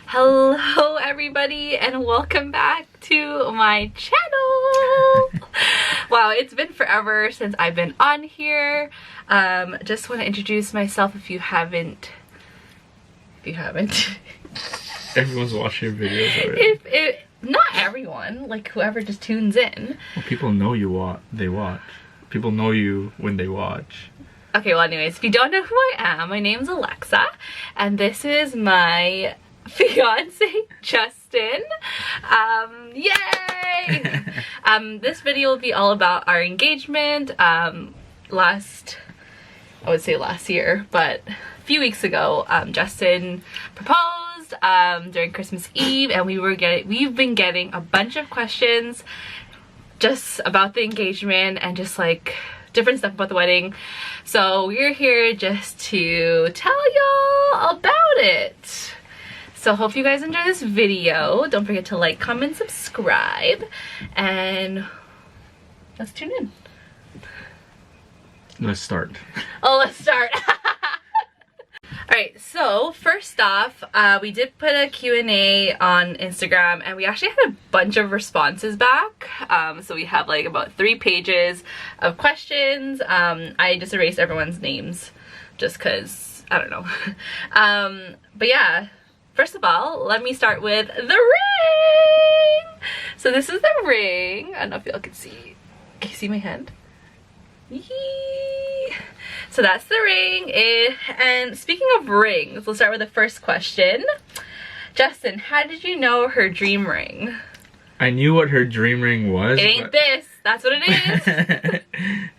Hello everybody and welcome back to my channel. Wow, it's been forever since I've been on here. Just want to introduce myself if you haven't. Everyone's watching your videos already. Not everyone, like whoever just tunes in. Well, people know they watch. People know you when they watch. Okay, well anyways, if you don't know who I am, my name's Alexa and this is my fiance Justin. Yay! This video will be all about our engagement. I would say last year, but a few weeks ago, Justin proposed during Christmas Eve, and we've been getting a bunch of questions just about the engagement and just like different stuff about the wedding. So we're here just to tell y'all about it. So hope you guys enjoy this video. Don't forget to like, comment, subscribe, and let's tune in. Let's start. Oh, let's start. Alright, so first off, we did put a Q&A on Instagram and we actually had a bunch of responses back. So we have like about 3 pages of questions. I just erased everyone's names just because, I don't know. But yeah. First of all, let me start with the ring! So this is the ring. I don't know if y'all can see. Can you see my hand? Yee. So that's the ring. And speaking of rings, let's start with the first question. Justin, how did you know her dream ring? I knew what her dream ring was. It ain't this. That's what it is.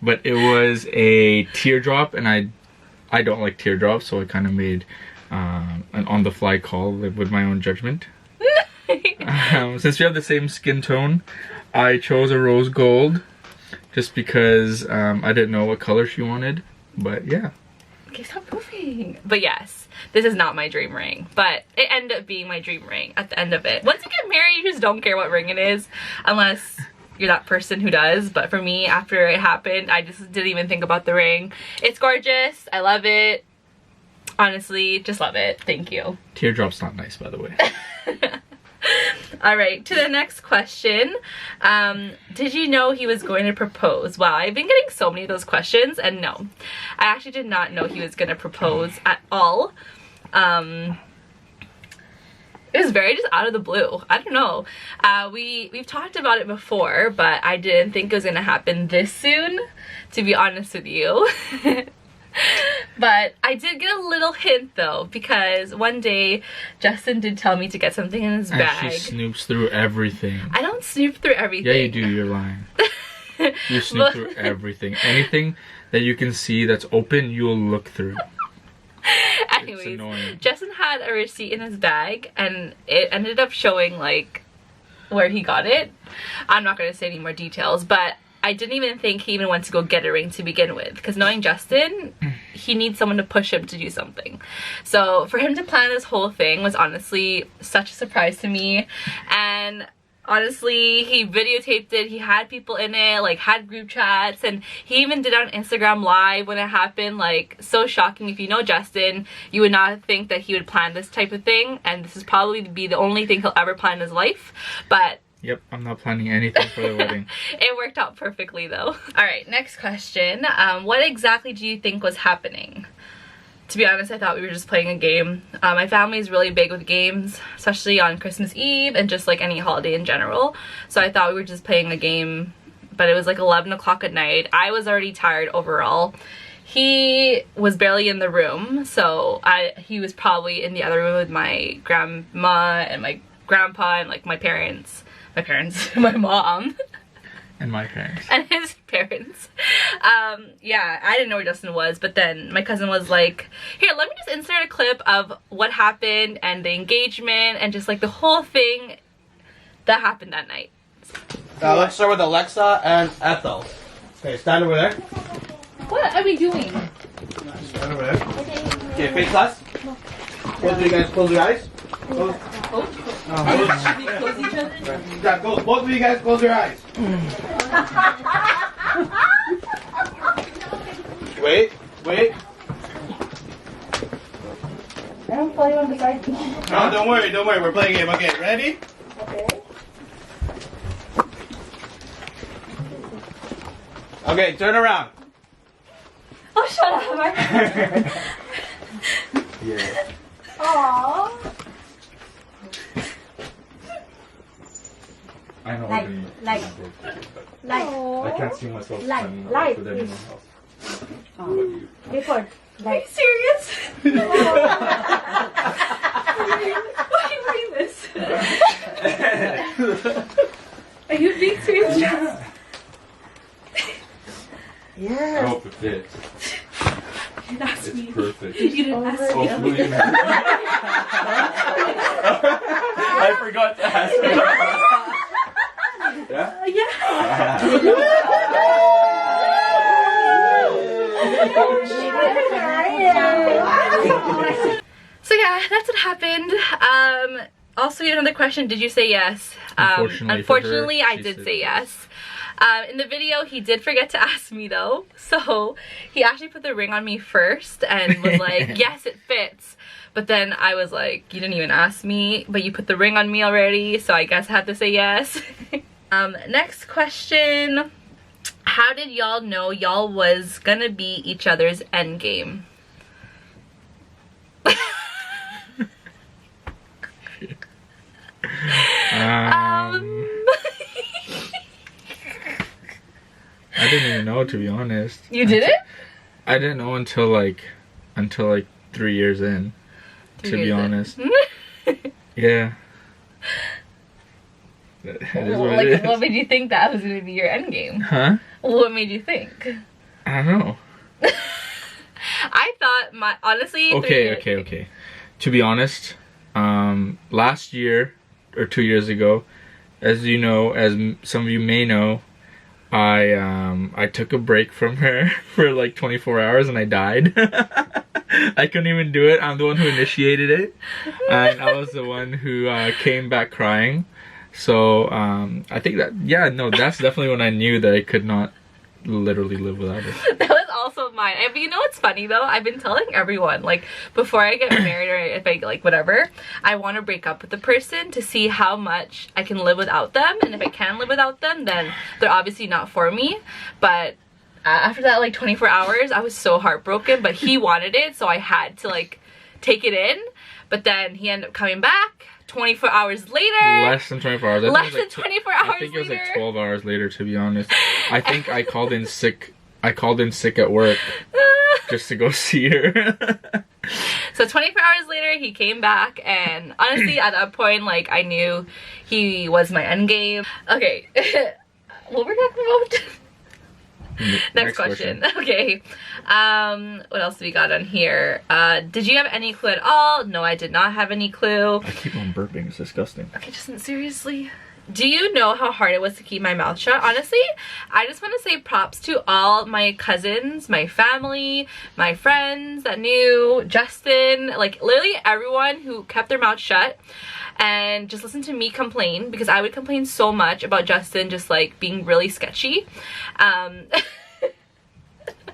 But it was a teardrop, and I don't like teardrops, so I kind of made an on-the-fly call with my own judgment. Since we have the same skin tone, I chose a rose gold just because I didn't know what color she wanted, but yeah. Okay, stop moving. But yes, this is not my dream ring, but it ended up being my dream ring at the end of it. Once you get married, you just don't care what ring it is unless you're that person who does. But for me, after it happened, I just didn't even think about the ring. It's gorgeous. I love it. Honestly, just love it. Thank you. Teardrop's not nice, by the way. Alright, to the next question. Did you know he was going to propose? Wow, I've been getting so many of those questions, and no. I actually did not know he was going to propose at all. It was very just out of the blue. I don't know. We've talked about it before, but I didn't think it was going to happen this soon, to be honest with you. But I did get a little hint though, because one day Justin did tell me to get something in his bag. And she snoops through everything. I don't snoop through everything. Yeah, you do. You're lying. You snoop through everything. Anything that you can see that's open, you'll look through. Anyways, Justin had a receipt in his bag and it ended up showing like where he got it. I'm not going to say any more details, but I didn't even think he even went to go get a ring to begin with, because knowing Justin, he needs someone to push him to do something. So for him to plan this whole thing was honestly such a surprise to me. And honestly, he videotaped it, he had people in it, like had group chats, and he even did it on Instagram Live when it happened. Like, so shocking. If you know Justin, you would not think that he would plan this type of thing, and this is probably be the only thing he'll ever plan in his life. But yep, I'm not planning anything for the wedding. It worked out perfectly though. Alright, next question. What exactly do you think was happening? To be honest, I thought we were just playing a game. My family is really big with games, especially on Christmas Eve and just like any holiday in general. So I thought we were just playing a game, but it was like 11 o'clock at night. I was already tired overall. He was barely in the room, so he was probably in the other room with my grandma and my grandpa and like my parents, my mom. And my parents. And his parents. Yeah, I didn't know where Justin was, but then my cousin was like, here, let me just insert a clip of what happened and the engagement and just like the whole thing that happened that night. Let's start with Alexa and Ethel. Okay, stand over there. What are we doing? Stand over there. Okay, face us. Both of you guys close your eyes. Close. Should we close each other? Yeah, both of you guys close your eyes. Wait. pull you on the side. No, don't worry. We're playing a game. Okay, ready? Okay. Okay, turn around. Oh, shut up. Yeah. Aww. I know. Like. I can't see myself standing up with anyone please. else. Record. Are you serious? Why are you doing this? Are you being serious? Yes. I hope it fits. You didn't ask me. It's perfect. You didn't ask me. Hopefully you never- I forgot to ask you. Yeah? Yeah. So yeah, that's what happened. Also, another question: did you say yes? Unfortunately, I did say yes. In the video, he did forget to ask me though, so he actually put the ring on me first and was like, "Yes, it fits." But then I was like, "You didn't even ask me, but you put the ring on me already, so I guess I had to say yes." Next question: how did y'all know y'all was gonna be each other's endgame? I didn't even know, to be honest. You didn't? I didn't know until like 3 years in. 3 to years be in. honest. Yeah. It is what it is. What made you think that was gonna be your endgame? Huh? What made you think? I don't know. I thought honestly. Okay. To be honest, last year or 2 years ago, as you know, as some of you may know, I took a break from her for like 24 hours and I died. I couldn't even do it. I'm the one who initiated it, and I was the one who came back crying. So I think that's definitely when I knew that I could not literally live without her. That was also mine. And you know what's funny though? I've been telling everyone, like, before I get married or if I like whatever, I want to break up with the person to see how much I can live without them, and if I can live without them, then they're obviously not for me. But after that like 24 hours, I was so heartbroken, but he wanted it, so I had to like take it in. But then he ended up coming back 24 hours later. Less than 24 hours. Less than 24 hours later. I think it was like 12 hours later, to be honest. I think I called in sick. I called in sick at work just to go see her. So 24 hours later, he came back, and honestly, at that point, like, I knew he was my endgame. Okay, what were we talking about? Next question. Okay. What else do we got on here? Did you have any clue at all? No, I did not have any clue. I keep on burping. It's disgusting. Okay, just seriously. Do you know how hard it was to keep my mouth shut? Honestly, I just want to say props to all my cousins, my family, my friends that knew, Justin, like literally everyone who kept their mouth shut and just listened to me complain, because I would complain so much about Justin just like being really sketchy. That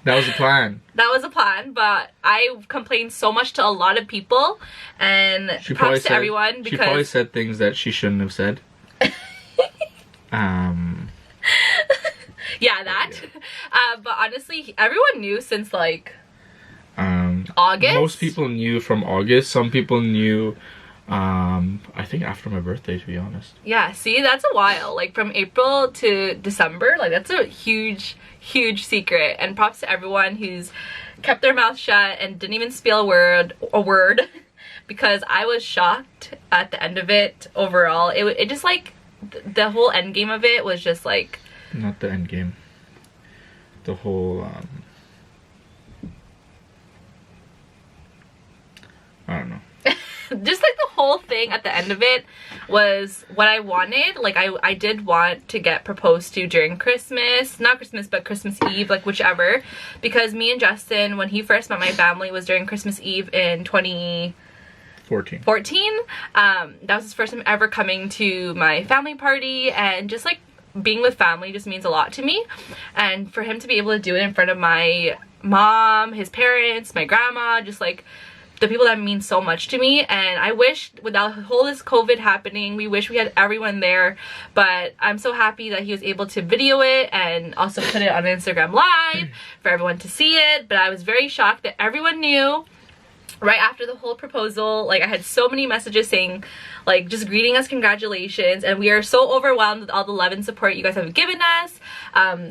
was the plan. That was a plan, but I complained so much to a lot of people, and props to everyone, because she probably said things that she shouldn't have said. Yeah, that. Yeah. But honestly, everyone knew since like August. Most people knew from August. Some people knew I think after my birthday, to be honest. Yeah, see, that's a while. Like from April to December, like that's a huge secret. And props to everyone who's kept their mouth shut and didn't even spill a word because I was shocked at the end of it. Overall, it just like the whole end game of it was just like, not the end game, the whole I don't know. Just like the whole thing at the end of it was what I wanted. Like I did want to get proposed to during Christmas, not Christmas but Christmas Eve, like whichever, because me and Justin, when he first met my family, was during Christmas Eve in 2014. That was his first time ever coming to my family party, and just like being with family just means a lot to me, and for him to be able to do it in front of my mom, his parents, my grandma, just like the people that mean so much to me. And I wish, without whole this COVID happening, we wish we had everyone there. But I'm so happy that he was able to video it and also put it on Instagram Live for everyone to see it. But I was very shocked that everyone knew right after the whole proposal. Like, I had so many messages saying, like, just greeting us congratulations, and we are so overwhelmed with all the love and support you guys have given us.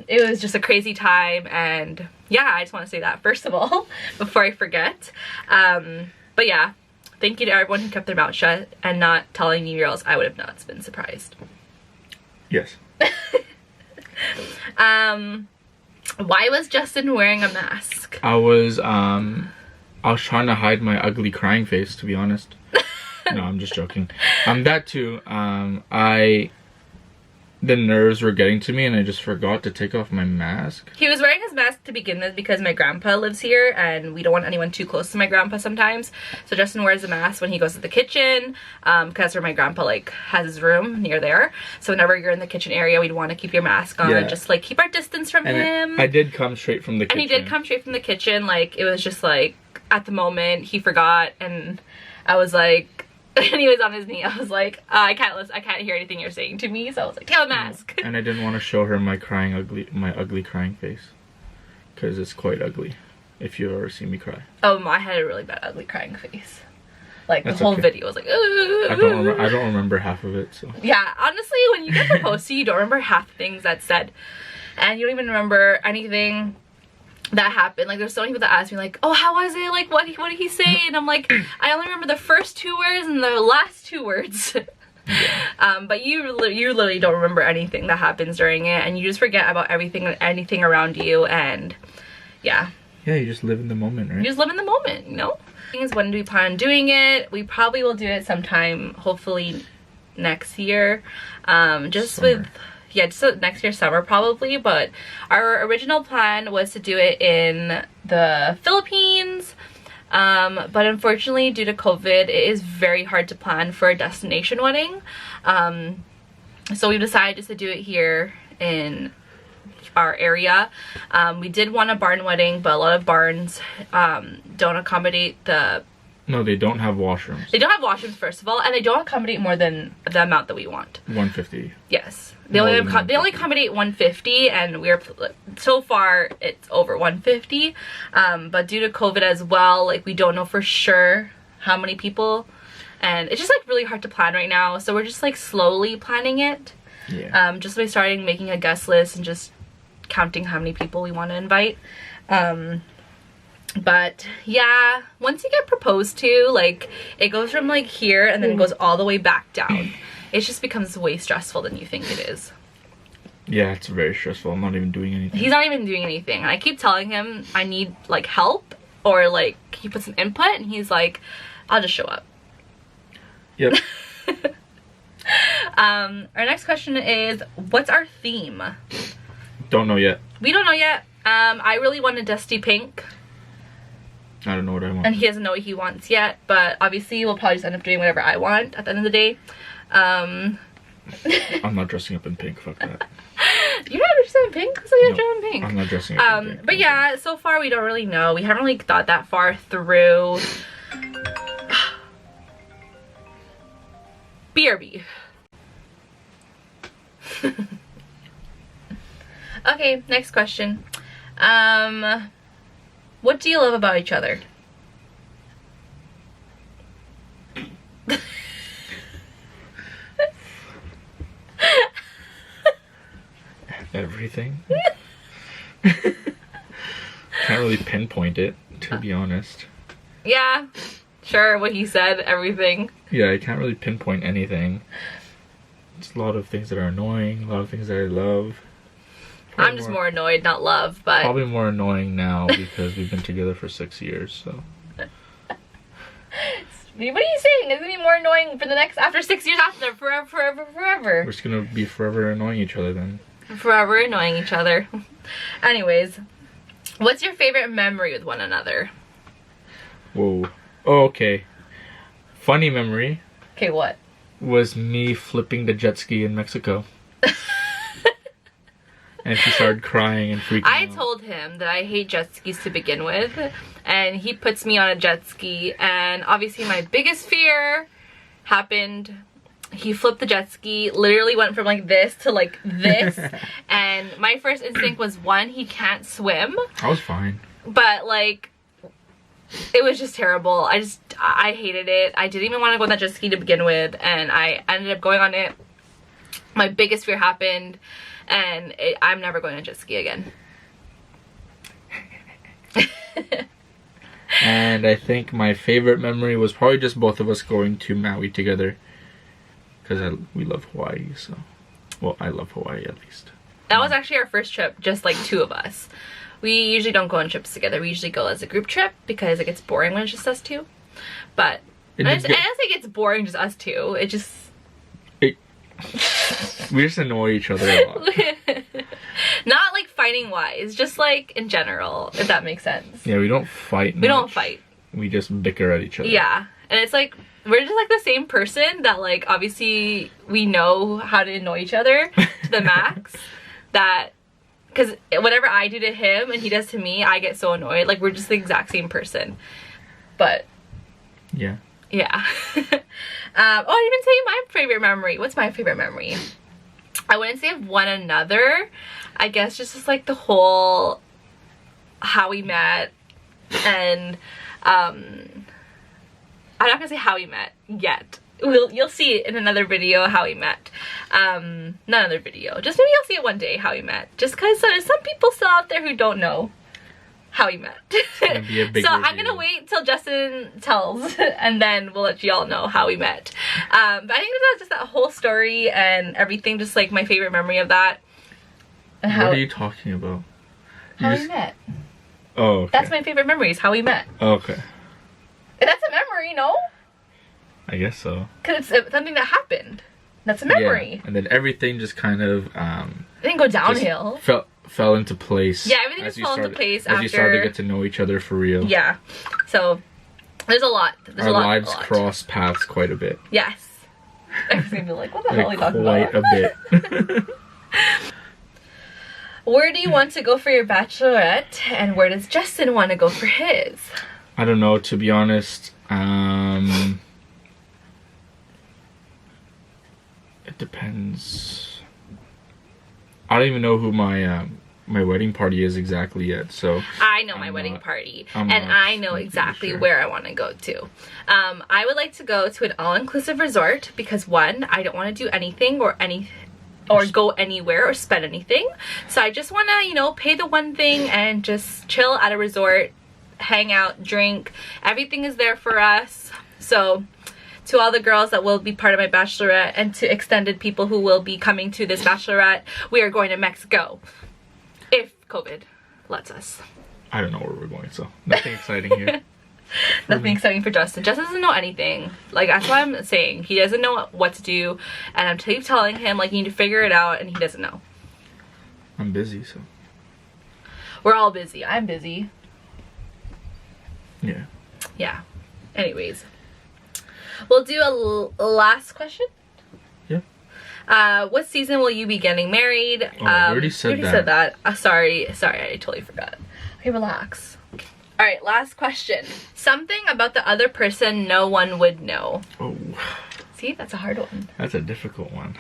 It was just a crazy time, and yeah, I just want to say that first of all before I forget. But yeah, thank you to everyone who kept their mouth shut and not telling me, or else I would have not been surprised. Yes. Why was Justin wearing a mask? I was trying to hide my ugly crying face, to be honest. No, I'm just joking. That too. The nerves were getting to me and I just forgot to take off my mask. He was wearing his mask to begin with because my grandpa lives here and we don't want anyone too close to my grandpa sometimes. So Justin wears a mask when he goes to the kitchen, because that's where my grandpa like has his room near there. So whenever you're in the kitchen area, we'd want to keep your mask on, Yeah. just like keep our distance from him. I did come straight from the kitchen. And he did come straight from the kitchen. Like, it was just like, at the moment, he forgot, and I was like, and he was on his knee. I was like, I can't listen, I can't hear anything you're saying to me. So I was like, take a mask. And I didn't want to show her my ugly crying face, because it's quite ugly. If you ever see me cry. Oh, I had a really bad ugly crying face. Like, That's the whole okay. video was like, I don't remember half of it. So yeah, honestly, when you get proposed to, you don't remember half the things that's said, and you don't even remember anything that happened. Like, there's so many people that ask me like, oh, how was it, like what did he say, and I'm like, I only remember the first 2 words and the last 2 words. But you literally don't remember anything that happens during it, and you just forget about anything around you. And yeah, you just live in the moment, right? you just live in the moment, you know. Thing is, when do we plan on doing it? We probably will do it sometime, hopefully next year. Just Summer. just next year summer probably. But our original plan was to do it in the Philippines, but unfortunately due to COVID, it is very hard to plan for a destination wedding. So we decided just to do it here in our area. We did want a barn wedding, but a lot of barns don't accommodate the... No, they don't have washrooms. They don't have washrooms, first of all, and they don't accommodate more than the amount that we want. 150. Yes. They only accommodate 150, and so far it's over 150. But due to COVID as well, like, we don't know for sure how many people, and it's just like really hard to plan right now. So we're just like slowly planning it. Yeah. Just by starting making a guest list and just counting how many people we want to invite. But yeah, once you get proposed to, like, it goes from like here and then it goes all the way back down. It just becomes way stressful than you think it is. Yeah, it's very stressful. I'm not even doing anything. He's not even doing anything. And I keep telling him I need like help, or like, can you put some input? And he's like, I'll just show up. Yep. Our next question is, what's our theme? Don't know yet. We don't know yet. I really want a dusty pink. I don't know what I want. And he doesn't know what he wants yet, but obviously we'll probably just end up doing whatever I want at the end of the day. I'm not dressing up in pink. Fuck that. You're not dressing in pink? So you're No, dressing in pink. I'm not dressing up in pink. But yeah, so far we don't really know. We haven't really thought that far through. BRB. Okay, next question. What do you love about each other? Everything. Can't really pinpoint it, to be honest. Yeah, sure, what he said, everything. Yeah, I can't really pinpoint anything. It's a lot of things that are annoying, a lot of things that I love. I'm just more annoyed, not love, but... Probably more annoying now because we've been together for 6 years, so... What are you saying? It's gonna be more annoying for the next... After 6 years after, forever. We're just gonna be forever annoying each other then. Forever annoying each other. Anyways, what's your favorite memory with one another? Whoa. Oh, okay. Funny memory Okay, what? was me flipping the jet ski in Mexico. And she started crying and freaking I out. told him that I hate jet skis to begin with, and he puts me on a jet ski, and obviously my biggest fear happened. He flipped the jet ski, literally went from like this to like this, and my first instinct was, one, he can't swim. I was fine. But like, it was just terrible. I hated it. I didn't even want to go on that jet ski to begin with, and I ended up going on it. My biggest fear happened, and I'm never going on jet ski again. And I think my favorite memory was probably just both of us going to Maui together. Because we love Hawaii, so... Well, I love Hawaii at least. That was actually our first trip, just like two of us. We usually don't go on trips together. We usually go as a group trip because it gets boring when it's just us two. But I don't think it gets boring just us two. It just... We just annoy each other a lot. Not like fighting wise, just like in general, if that makes sense. Yeah, we don't fight much. We don't fight. We just bicker at each other. Yeah, and it's like, we're just like the same person that like, obviously we know how to annoy each other to the max. That, because whatever I do to him and he does to me, I get so annoyed. Like, we're just the exact same person. But yeah. I didn't even say my favorite memory. What's my favorite memory? I wouldn't say of one another. I guess just like the whole how we met, and I'm not gonna say how we met yet. You'll see it in another video how we met. Not another video. Just maybe you'll see it one day how we met. Just because there's some people still out there who don't know how we met. So I'm gonna wait till Justin tells, and then we'll let you all know how we met. But I think that's just that whole story and everything, just like my favorite memory of that. And what are you talking about? How we met. Oh, okay. That's my favorite memory, is how we met. Okay. And that's a memory, no? I guess so. Because it's something that happened. That's a memory. Yeah. And then everything just kind of It didn't go downhill. Fell into place. Yeah, everything just fell into place as after... you started to get to know each other for real. Yeah. So, there's a lot. Our lives cross paths quite a bit. Yes. Everyone's gonna be like, what the hell are you talking about? Quite a bit. Where do you want to go for your bachelorette, and where does Justin want to go for his? I don't know, to be honest. It depends. I don't even know who my my wedding party is exactly yet, so I know my wedding party, and I know exactly where I want to go to. I would like to go to an all-inclusive resort because, one, I don't want to do anything or go anywhere or spend anything. So I just want to, you know, pay the one thing and just chill at a resort, hang out, drink. Everything is there for us. So to all the girls that will be part of my bachelorette, and to extended people who will be coming to this bachelorette, we are going to Mexico. If COVID lets us. I don't know where we're going, so nothing exciting here. Nothing exciting for Justin. Justin doesn't know anything. Like, that's what I'm saying. He doesn't know what to do, and I'm keep telling him, like, you need to figure it out, and he doesn't know. I'm busy, so. We're all busy. I'm busy. Yeah. Yeah. Anyways. We'll do a last question. Yeah. What season will you be getting married? Oh, I already said that. Sorry, I totally forgot. Okay, relax. Alright, last question. Something about the other person no one would know. Oh. See, that's a hard one. That's a difficult one.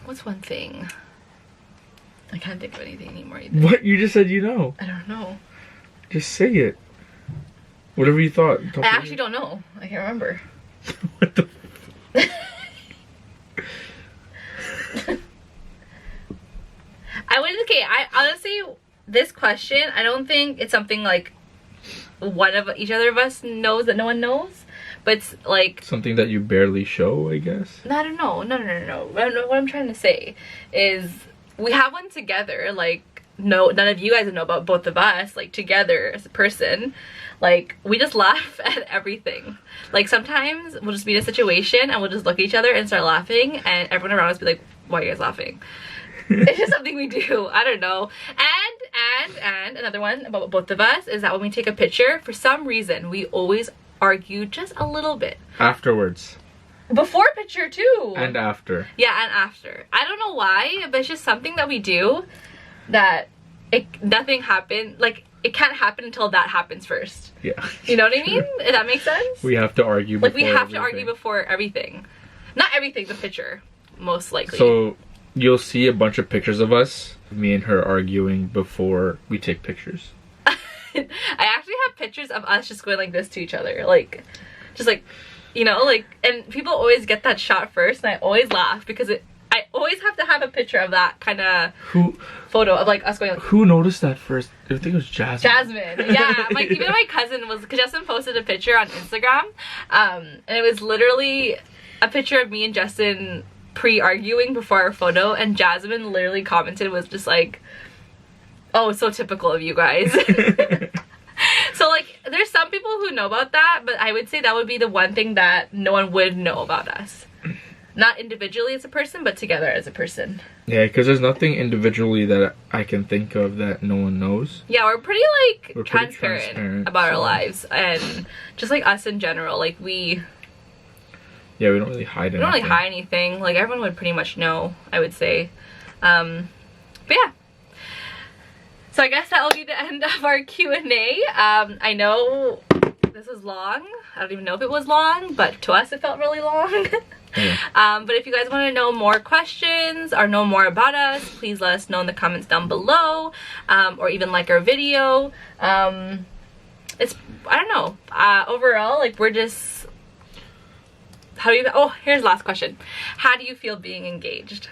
What's one thing? I can't think of anything anymore either. What? You just said you know. I don't know. Just say it. Whatever you thought. I actually don't know. I can't remember. What the I honestly, this question, I don't think it's something like one of each other of us knows that no one knows, but it's like something that you barely show, I guess. I don't know. No. What I'm trying to say is we have one together. Like, no, none of you guys know about both of us. Like, together as a person, like, we just laugh at everything. Like, sometimes we'll just be in a situation and we'll just look at each other and start laughing, and everyone around us be like, "Why are you guys laughing?" It's just something we do. I don't know. And another one about both of us is that when we take a picture, for some reason, we always argue just a little bit. Afterwards. Before picture too. And after. Yeah, and after. I don't know why, but it's just something that we do that nothing happened. Like, it can't happen until that happens first. Yeah. You know what I mean? If that makes sense? We have to argue before Like, we have to argue before everything. Not everything, the picture. Most likely. So, you'll see a bunch of pictures of us, me and her arguing before we take pictures. I actually have pictures of us just going like this to each other. Like, just like, you know, like, and people always get that shot first, and I always laugh because I always have to have a picture of that kind of photo of like us going like. Who noticed that first? I think it was Jasmine. Jasmine, yeah. Like, even my cousin was, because Justin posted a picture on Instagram, and it was literally a picture of me and Justin pre-arguing before our photo, and Jasmine literally commented, was just like, oh, so typical of you guys. So like, there's some people who know about that, but I would say that would be the one thing that no one would know about us. Not individually as a person, but together as a person. Yeah, because there's nothing individually that I can think of that no one knows. Yeah, we're pretty like transparent about our lives, and just like us in general, like we don't really hide anything. We don't really hide anything. Like, everyone would pretty much know, I would say. But yeah. So I guess that will be the end of our Q&A. I know this was long. I don't even know if it was long, but to us it felt really long. Yeah. But if you guys want to know more questions or know more about us, please let us know in the comments down below, or even like our video. I don't know. Overall, like, we're just... Oh, here's the last question. How do you feel being engaged?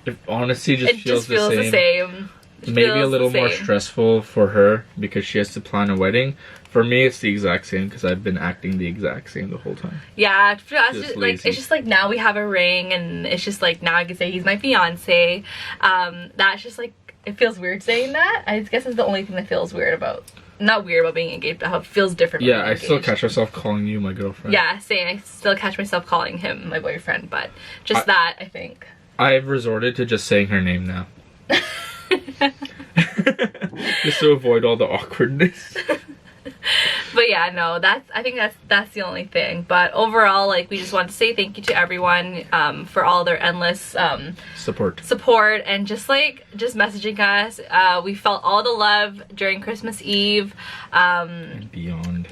It honestly just feels the same. Maybe a little more stressful for her because she has to plan a wedding. For me, it's the exact same because I've been acting the exact same the whole time. Yeah, for us, like, it's just like, now we have a ring, and it's just like, now I can say he's my fiance. That's just like, it feels weird saying that. I guess it's the only thing that feels weird about, not weird about being engaged, but how it feels different. Yeah, I still catch myself calling you my girlfriend. Yeah, same. I still catch myself calling him my boyfriend, but just that, I think. I've resorted to just saying her name now. Just to avoid all the awkwardness. But yeah, no, I think that's the only thing. But overall, like, we just want to say thank you to everyone for all their endless support and just messaging us. We felt all the love during Christmas Eve and beyond.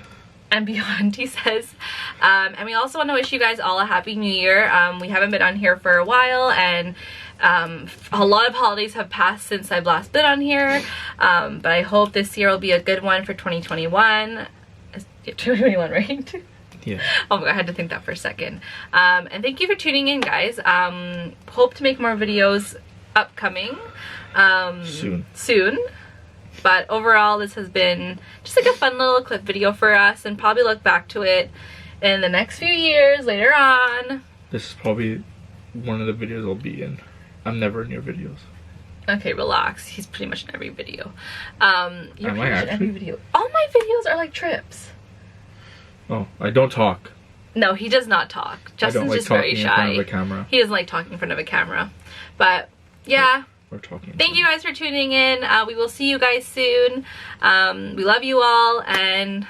And beyond, he says. And we also want to wish you guys all a happy new year. We haven't been on here for a while, and a lot of holidays have passed since I've last been on here, but I hope this year will be a good one for 2021. 2021, right? Yeah. Oh my god, I had to think that for a second. And thank you for tuning in, guys. Hope to make more videos upcoming soon. But overall, this has been just like a fun little clip video for us, and probably look back to it in the next few years later on. This is probably one of the videos I'll be in. I'm never in your videos. Okay, relax. He's pretty much in every video. You're Am pretty I much in actually? every video. All my videos are like trips. Oh, I don't talk. No, he does not talk. Justin's just very shy. In front of a camera. He doesn't like talking in front of a camera. But yeah. We're talking. Thank you guys for tuning in. We will see you guys soon. We love you all, and